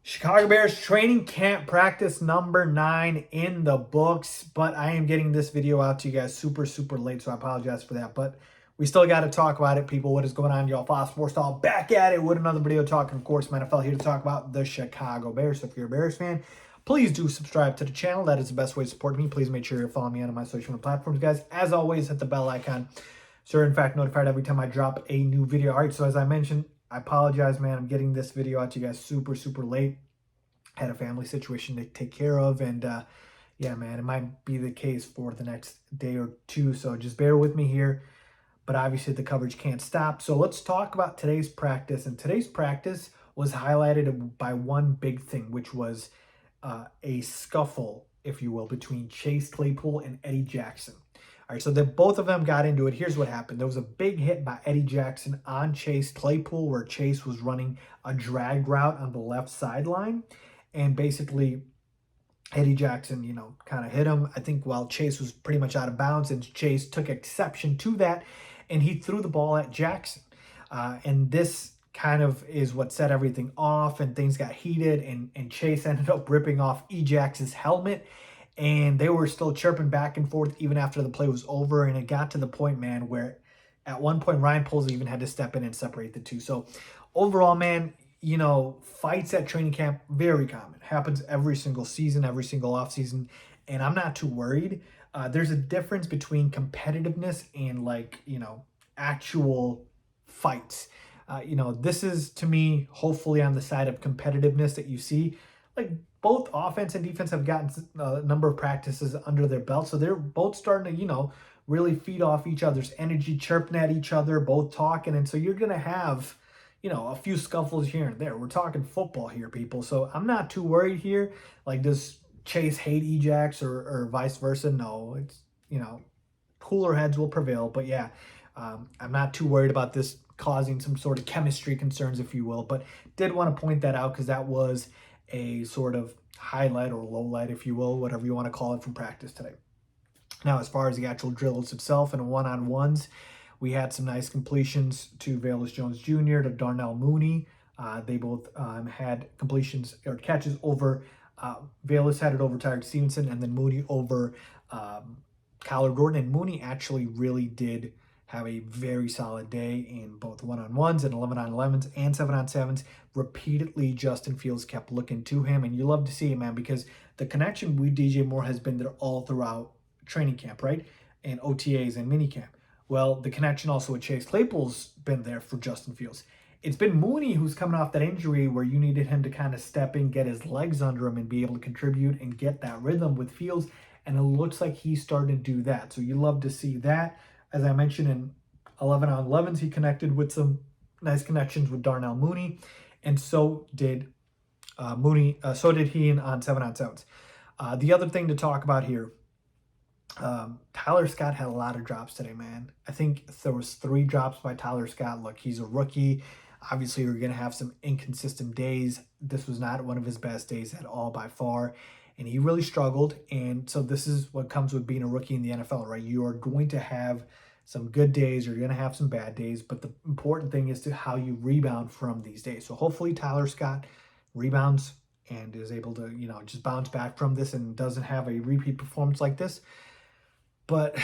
Chicago Bears training camp practice number 9 in the books, but I am getting this video out to you guys super late, so I apologize for that. But we still got to talk about it, people. What is going on, y'all? Faiz Sports Style back at it with another video talking, of course, my NFL here to talk about the Chicago Bears. So if you're a Bears fan, please do subscribe to the channel. That is the best way to support me. Please make sure you're following me on my social media platforms, guys. As always, hit the bell icon so you're, in fact, notified every time I drop a new video. All right, so as I mentioned, I apologize, man. I'm getting this video out to you guys super late. Had a family situation to take care of, and yeah, man, it might be the case for the next day or two, so just bear with me here. But obviously the coverage can't stop. So let's talk about today's practice. And today's practice was highlighted by one big thing, which was a scuffle, if you will, between Chase Claypool and Eddie Jackson. All right, so both of them got into it. Here's what happened. There was a big hit by Eddie Jackson on Chase Claypool, where Chase was running a drag route on the left sideline. And basically, Eddie Jackson, kind of hit him, I think, while Chase was pretty much out of bounds. And Chase took exception to that, and he threw the ball at Jackson. And this kind of is what set everything off, and things got heated, and Chase ended up ripping off Jackson's helmet. And they were still chirping back and forth even after the play was over. And it got to the point, man, where at one point Ryan Poles even had to step in and separate the two. So overall, man, fights at training camp, very common. Happens every single season, every single offseason. And I'm not too worried. There's a difference between competitiveness and actual fights. This is, to me, hopefully on the side of competitiveness that you see. Like, both offense and defense have gotten a number of practices under their belt. So they're both starting to, really feed off each other's energy, chirping at each other, both talking. And so you're going to have, a few scuffles here and there. We're talking football here, people. So I'm not too worried here. Like, does Chase hate Ejax or vice versa? No, it's, cooler heads will prevail. But yeah, I'm not too worried about this causing some sort of chemistry concerns, if you will. But did want to point that out because that was a sort of highlight or low light, if you will, whatever you want to call it, from practice today. Now, as far as the actual drills itself and one-on-ones, we had some nice completions to Velus Jones Jr., to Darnell Mooney. They both had completions or catches over. Velus had it over Tyreek Stevenson, and then Mooney over Kyler Gordon. And Mooney actually really did have a very solid day in both one-on-ones and 11-on-11s and 7-on-7s. Repeatedly, Justin Fields kept looking to him, and you love to see it, man, because the connection with DJ Moore has been there all throughout training camp, right? And OTAs and minicamp. Well, the connection also with Chase Claypool's been there for Justin Fields. It's been Mooney who's coming off that injury where you needed him to kind of step in, get his legs under him, and be able to contribute and get that rhythm with Fields. And it looks like he's starting to do that. So you love to see that. As I mentioned, in 11-on-11s, he connected with some nice connections with Darnell Mooney. And so did Mooney. So did he on 7-on-7s. The other thing to talk about here, Tyler Scott had a lot of drops today, man. I think there was 3 drops by Tyler Scott. Look, he's a rookie. Obviously, we're going to have some inconsistent days. This was not one of his best days at all by far, and he really struggled. And so this is what comes with being a rookie in the NFL, right? You are going to have some good days. You're going to have some bad days, but the important thing is to how you rebound from these days. So hopefully Tyler Scott rebounds and is able to, just bounce back from this and doesn't have a repeat performance like this. But,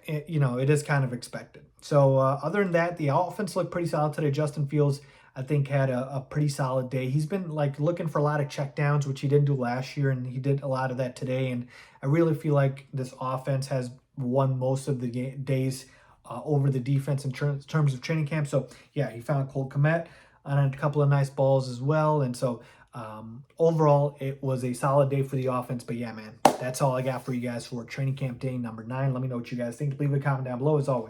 it is kind of expected. So other than that, the offense looked pretty solid today. Justin Fields, I think, had a pretty solid day. He's been looking for a lot of checkdowns, which he didn't do last year, and he did a lot of that today. And I really feel like this offense has won most of the days over the defense in terms of training camp. So yeah, he found Cole Kmet on a couple of nice balls as well. And so overall, it was a solid day for the offense. But yeah, man, that's all I got for you guys for training camp day number 9. Let me know what you guys think. Leave a comment down below as always.